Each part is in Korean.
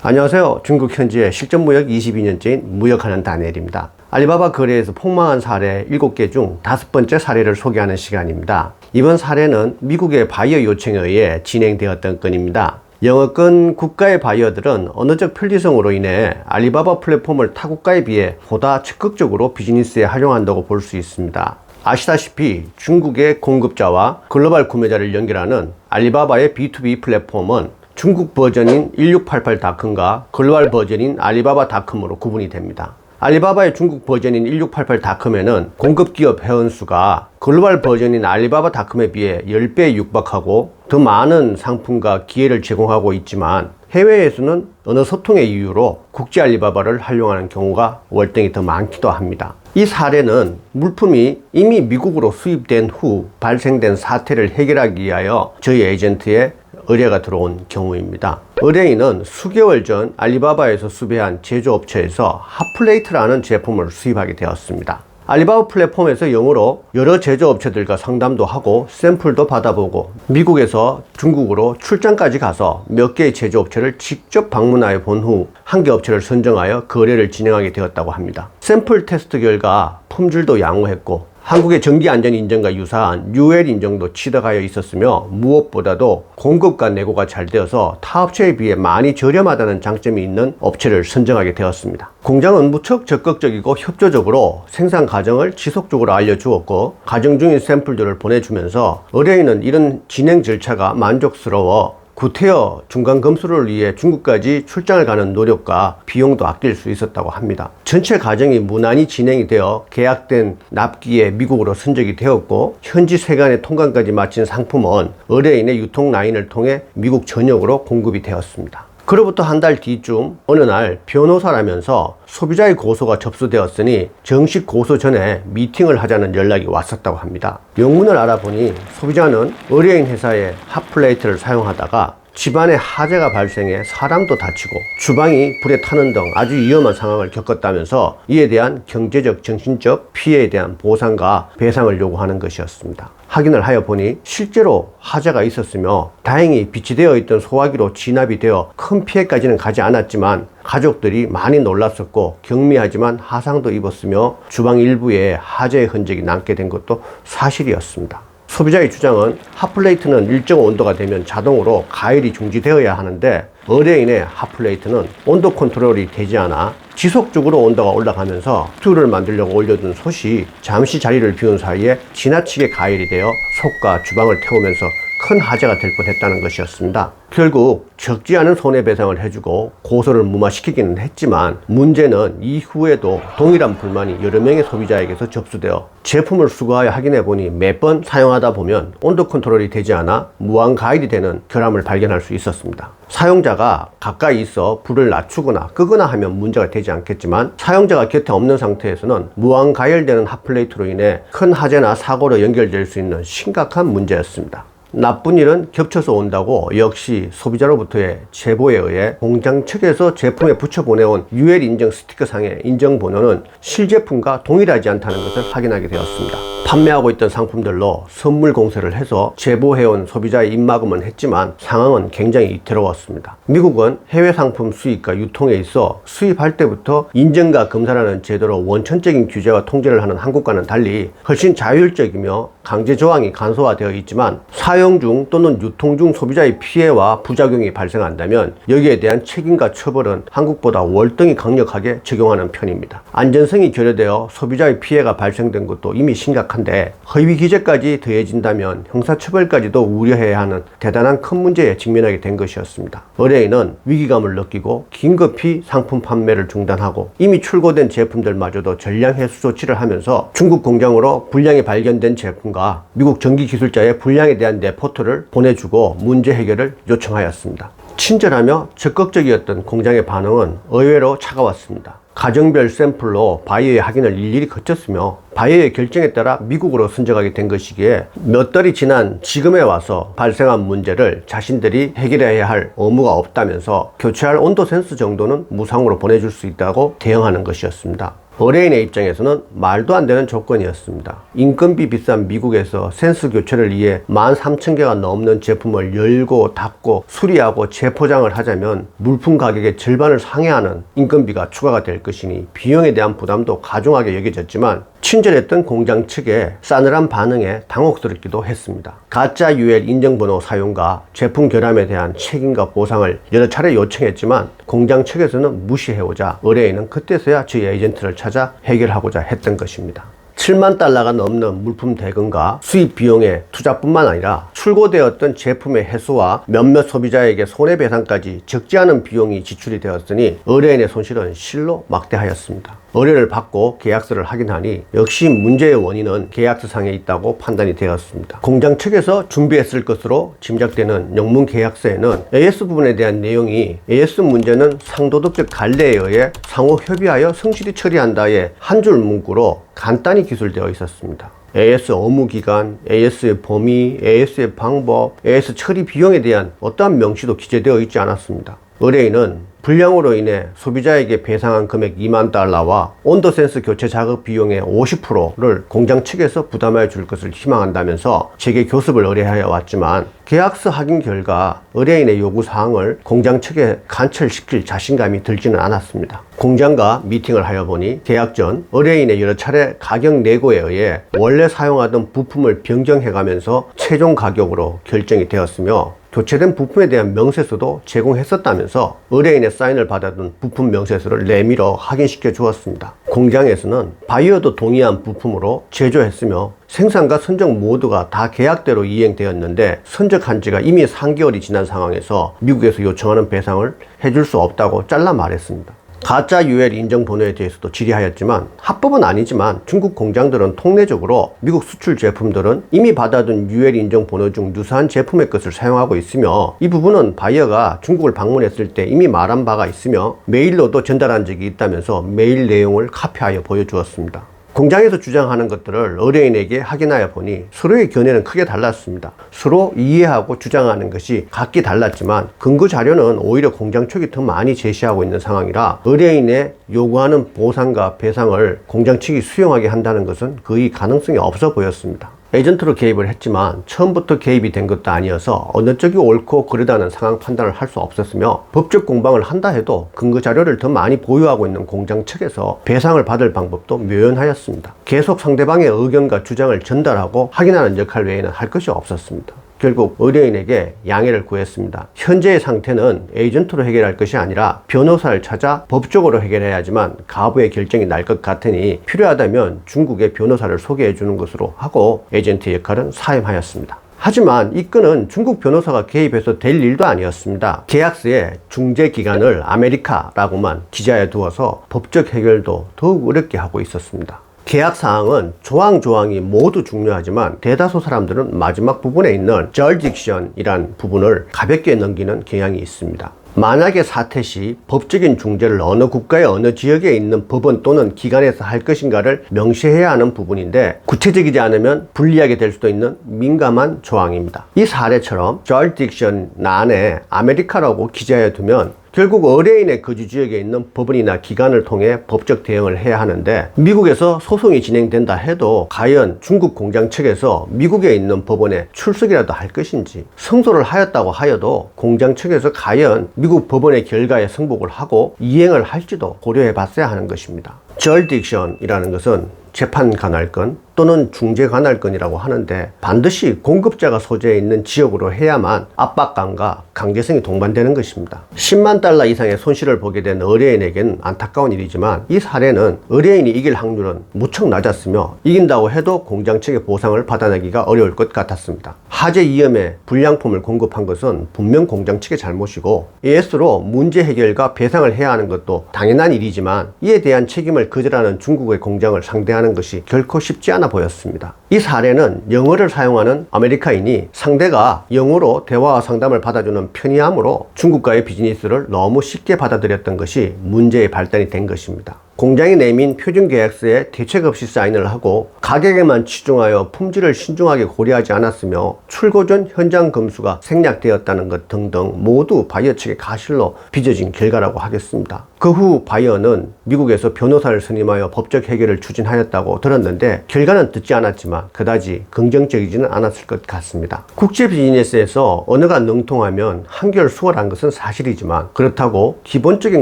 안녕하세요. 중국 현지의 실전 무역 22년째인 무역하는 다니엘입니다. 알리바바 거래에서 폭망한 사례 7개 중 5번째 사례를 소개하는 시간입니다. 이번 사례는 미국의 바이어 요청에 의해 진행되었던 건입니다. 영어권 국가의 바이어들은 언어적 편리성으로 인해 알리바바 플랫폼을 타국가에 비해 보다 적극적으로 비즈니스에 활용한다고 볼 수 있습니다. 아시다시피 중국의 공급자와 글로벌 구매자를 연결하는 알리바바의 B2B 플랫폼은 중국 버전인 1688.com과 글로벌 버전인 알리바바닷컴으로 구분이 됩니다. 알리바바의 중국 버전인 1688.com에는 공급기업 회원수가 글로벌 버전인 알리바바닷컴에 비해 10배에 육박하고 더 많은 상품과 기회를 제공하고 있지만 해외에서는 언어 소통의 이유로 국제 알리바바를 활용하는 경우가 월등히 더 많기도 합니다. 이 사례는 물품이 이미 미국으로 수입된 후 발생된 사태를 해결하기 위하여 저희 에이전트의 의뢰가 들어온 경우입니다. 의뢰인은 수개월 전 알리바바에서 수배한 제조업체에서 핫플레이트라는 제품을 수입하게 되었습니다. 알리바바 플랫폼에서 영어로 여러 제조업체들과 상담도 하고 샘플도 받아보고 미국에서 중국으로 출장까지 가서 몇 개의 제조업체를 직접 방문하여 본 후 한 개 업체를 선정하여 거래를 진행하게 되었다고 합니다. 샘플 테스트 결과 품질도 양호했고 한국의 전기안전인증과 유사한 UL 인증도 취득하여 있었으며 무엇보다도 공급과 내고가 잘 되어서 타 업체에 비해 많이 저렴하다는 장점이 있는 업체를 선정하게 되었습니다. 공장은 무척 적극적이고 협조적으로 생산 과정을 지속적으로 알려주었고 가정 중인 샘플들을 보내주면서 의뢰인은 이런 진행 절차가 만족스러워 구태여 중간 검수를 위해 중국까지 출장을 가는 노력과 비용도 아낄 수 있었다고 합니다. 전체 과정이 무난히 진행이 되어 계약된 납기에 미국으로 선적이 되었고 현지 세관의 통관까지 마친 상품은 의뢰인의 유통 라인을 통해 미국 전역으로 공급이 되었습니다. 그로부터 한 달 뒤쯤 어느 날 변호사라면서 소비자의 고소가 접수되었으니 정식 고소 전에 미팅을 하자는 연락이 왔었다고 합니다. 영문을 알아보니 소비자는 의뢰인 회사의 핫플레이트를 사용하다가 집안에 화재가 발생해 사람도 다치고 주방이 불에 타는 등 아주 위험한 상황을 겪었다면서 이에 대한 경제적, 정신적 피해에 대한 보상과 배상을 요구하는 것이었습니다. 확인을 하여 보니 실제로 화재가 있었으며 다행히 비치되어 있던 소화기로 진압이 되어 큰 피해까지는 가지 않았지만 가족들이 많이 놀랐었고 경미하지만 하상도 입었으며 주방 일부에 화재의 흔적이 남게 된 것도 사실이었습니다. 소비자의 주장은 핫플레이트는 일정 온도가 되면 자동으로 가열이 중지되어야 하는데 의뢰인의 핫플레이트는 온도 컨트롤이 되지 않아 지속적으로 온도가 올라가면서 스튜를 만들려고 올려둔 솥이 잠시 자리를 비운 사이에 지나치게 가열이 되어 솥과 주방을 태우면서 큰 화재가 될 뻔했다는 것이었습니다. 결국 적지 않은 손해배상을 해주고 고소를 무마시키기는 했지만 문제는 이후에도 동일한 불만이 여러 명의 소비자에게서 접수되어 제품을 수거하여 확인해보니 몇 번 사용하다 보면 온도 컨트롤이 되지 않아 무한 가열이 되는 결함을 발견할 수 있었습니다. 사용자가 가까이 있어 불을 낮추거나 끄거나 하면 문제가 되지 않겠지만 사용자가 곁에 없는 상태에서는 무한 가열되는 핫플레이트로 인해 큰 화재나 사고로 연결될 수 있는 심각한 문제였습니다. 나쁜 일은 겹쳐서 온다고 역시 소비자로부터의 제보에 의해 공장 측에서 제품에 붙여보내온 UL 인증 스티커상의 인증번호는 실제품과 동일하지 않다는 것을 확인하게 되었습니다. 판매하고 있던 상품들로 선물 공세를 해서 제보해온 소비자의 입막음은 했지만 상황은 굉장히 이태로웠습니다. 미국은 해외 상품 수입과 유통에 있어 수입할 때부터 인증과 검사라는 제도로 원천적인 규제와 통제를 하는 한국과는 달리 훨씬 자율적이며 강제 조항이 간소화되어 있지만 사용 중 또는 유통 중 소비자의 피해와 부작용이 발생한다면 여기에 대한 책임과 처벌은 한국보다 월등히 강력하게 적용하는 편입니다. 안전성이 결여되어 소비자의 피해가 발생된 것도 이미 심각한데 허위 기재까지 더해진다면 형사처벌까지도 우려해야 하는 대단한 큰 문제에 직면하게 된 것이었습니다. 의뢰인은 위기감을 느끼고 긴급히 상품 판매를 중단하고 이미 출고된 제품들마저도 전량 회수 조치를 하면서 중국 공장으로 불량이 발견된 제품과 미국 전기기술자의 불량에 대한 레포트를 보내주고 문제 해결을 요청하였습니다. 친절하며 적극적이었던 공장의 반응은 의외로 차가웠습니다. 가정별 샘플로 바이어의 확인을 일일이 거쳤으며 바이어의 결정에 따라 미국으로 선적하게 된 것이기에 몇 달이 지난 지금에 와서 발생한 문제를 자신들이 해결해야 할 의무가 없다면서 교체할 온도 센서 정도는 무상으로 보내줄 수 있다고 대응하는 것이었습니다. 의뢰인의 입장에서는 말도 안 되는 조건이었습니다. 인건비 비싼 미국에서 센서 교체를 위해 13,000개가 넘는 제품을 열고 닫고 수리하고 재포장을 하자면 물품 가격의 절반을 상회하는 인건비가 추가가 될 것이니 비용에 대한 부담도 가중하게 여겨졌지만 친절했던 공장 측의 싸늘한 반응에 당혹스럽기도 했습니다. 가짜 UL 인증번호 사용과 제품 결함에 대한 책임과 보상을 여러 차례 요청했지만 공장 측에서는 무시해오자 의뢰인은 그때서야 저희 에이전트를 찾아 해결하고자 했던 것입니다. 7만 달러가 넘는 물품 대금과 수입 비용의 투자뿐만 아니라 출고되었던 제품의 해소와 몇몇 소비자에게 손해배상까지 적지 않은 비용이 지출이 되었으니 의뢰인의 손실은 실로 막대하였습니다. 의뢰를 받고 계약서를 확인하니 역시 문제의 원인은 계약서상에 있다고 판단이 되었습니다. 공장 측에서 준비했을 것으로 짐작되는 영문 계약서에는 AS 부분에 대한 내용이 AS 문제는 상도덕적 관례에 의해 상호 협의하여 성실히 처리한다의 한 줄 문구로 간단히 기술되어 있었습니다. AS 업무 기간, AS의 범위, AS의 방법, AS 처리 비용에 대한 어떠한 명시도 기재되어 있지 않았습니다. 의뢰인은 불량으로 인해 소비자에게 배상한 금액 2만 달러와 온도센서 교체 작업 비용의 50%를 공장 측에서 부담해 줄 것을 희망한다면서 제게 교습을 의뢰하여 왔지만 계약서 확인 결과 의뢰인의 요구사항을 공장 측에 관철시킬 자신감이 들지는 않았습니다. 공장과 미팅을 하여 보니 계약 전 의뢰인의 여러 차례 가격 내고에 의해 원래 사용하던 부품을 변경해가면서 최종 가격으로 결정이 되었으며 교체된 부품에 대한 명세서도 제공했었다면서 의뢰인의 사인을 받아둔 부품 명세서를 내밀어 확인시켜 주었습니다. 공장에서는 바이어도 동의한 부품으로 제조했으며 생산과 선적 모두가 다 계약대로 이행되었는데 선적한 지가 이미 3개월이 지난 상황에서 미국에서 요청하는 배상을 해줄 수 없다고 잘라 말했습니다. 가짜 UL 인증 번호에 대해서도 질의하였지만 합법은 아니지만 중국 공장들은 통례적으로 미국 수출 제품들은 이미 받아둔 UL 인증 번호 중 유사한 제품의 것을 사용하고 있으며 이 부분은 바이어가 중국을 방문했을 때 이미 말한 바가 있으며 메일로도 전달한 적이 있다면서 메일 내용을 카피하여 보여주었습니다. 공장에서 주장하는 것들을 의뢰인에게 확인하여 보니 서로의 견해는 크게 달랐습니다. 서로 이해하고 주장하는 것이 각기 달랐지만 근거 자료는 오히려 공장 측이 더 많이 제시하고 있는 상황이라 의뢰인의 요구하는 보상과 배상을 공장 측이 수용하게 한다는 것은 거의 가능성이 없어 보였습니다. 에이전트로 개입을 했지만 처음부터 개입이 된 것도 아니어서 어느 쪽이 옳고 그르다는 상황 판단을 할 수 없었으며 법적 공방을 한다 해도 근거 자료를 더 많이 보유하고 있는 공장 측에서 배상을 받을 방법도 묘연하였습니다. 계속 상대방의 의견과 주장을 전달하고 확인하는 역할 외에는 할 것이 없었습니다. 결국 의뢰인에게 양해를 구했습니다. 현재의 상태는 에이전트로 해결할 것이 아니라 변호사를 찾아 법적으로 해결해야지만 가부의 결정이 날 것 같으니 필요하다면 중국의 변호사를 소개해 주는 것으로 하고 에이전트의 역할은 사임하였습니다. 하지만 이 건은 중국 변호사가 개입해서 될 일도 아니었습니다. 계약서에 중재 기간을 아메리카라고만 기재해 두어서 법적 해결도 더욱 어렵게 하고 있었습니다. 계약 사항은 조항조항이 모두 중요하지만 대다수 사람들은 마지막 부분에 있는 jurisdiction이란 부분을 가볍게 넘기는 경향이 있습니다. 만약에 사태 시 법적인 중재를 어느 국가의 어느 지역에 있는 법원 또는 기관에서 할 것인가를 명시해야 하는 부분인데 구체적이지 않으면 불리하게 될 수도 있는 민감한 조항입니다. 이 사례처럼 jurisdiction 안에 아메리카라고 기재해 두면 결국 의뢰인의 거주 지역에 있는 법원이나 기관을 통해 법적 대응을 해야 하는데 미국에서 소송이 진행된다 해도 과연 중국 공장 측에서 미국에 있는 법원에 출석이라도 할 것인지 승소를 하였다고 하여도 공장 측에서 과연 미국 법원의 결과에 승복을 하고 이행을 할지도 고려해 봤어야 하는 것입니다. jurisdiction이라는 것은 재판 관할권 또는 중재 관할권이라고 하는데 반드시 공급자가 소재해 있는 지역으로 해야만 압박감과 강제성이 동반되는 것입니다. 10만 달러 이상의 손실을 보게 된 의뢰인에게는 안타까운 일이지만 이 사례는 의뢰인이 이길 확률은 무척 낮았으며 이긴다고 해도 공장 측의 보상을 받아내기가 어려울 것 같았습니다. 화재 위험에 불량품을 공급한 것은 분명 공장 측의 잘못이고 AS로 문제 해결과 배상을 해야 하는 것도 당연한 일이지만 이에 대한 책임을 거절하는 중국의 공장을 상대하는 것이 결코 쉽지 않아 보였습니다. 이 사례는 영어를 사용하는 아메리카인이 상대가 영어로 대화와 상담을 받아주는 편의함으로 중국과의 비즈니스를 너무 쉽게 받아들였던 것이 문제의 발단이 된 것입니다. 공장이 내민 표준계약서에 대책 없이 사인을 하고 가격에만 치중하여 품질을 신중하게 고려하지 않았으며 출고 전 현장 검수가 생략되었다는 것 등등 모두 바이어 측의 가실로 빚어진 결과라고 하겠습니다. 그 후 바이어는 미국에서 변호사를 선임하여 법적 해결을 추진하였다고 들었는데 결과는 듣지 않았지만 그다지 긍정적이지는 않았을 것 같습니다. 국제 비즈니스에서 언어가 능통하면 한결 수월한 것은 사실이지만 그렇다고 기본적인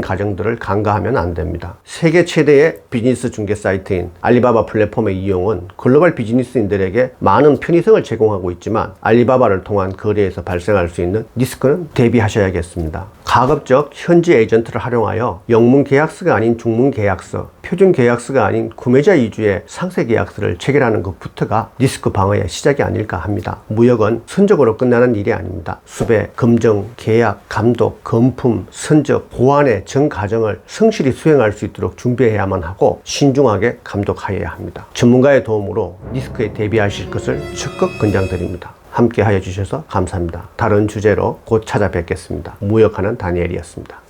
과정들을 간과하면 안 됩니다. 세계 최대의 비즈니스 중개 사이트인 알리바바 플랫폼의 이용은 글로벌 비즈니스인들에게 많은 편의성을 제공하고 있지만 알리바바를 통한 거래에서 발생할 수 있는 리스크는 대비하셔야겠습니다. 가급적 현지 에이전트를 활용하여 영문 계약서가 아닌 중문 계약서, 표준 계약서가 아닌 구매자 위주의 상세 계약서를 체결하는 것부터가 리스크 방어의 시작이 아닐까 합니다. 무역은 선적으로 끝나는 일이 아닙니다. 수배, 검증, 계약, 감독, 검품, 선적, 보완의 전 과정을 성실히 수행할 수 있도록 준비해야만 하고 신중하게 감독하여야 합니다. 전문가의 도움으로 리스크에 대비하실 것을 적극 권장드립니다. 함께 하여 주셔서 감사합니다. 다른 주제로 곧 찾아뵙겠습니다. 무역하는 다니엘이었습니다.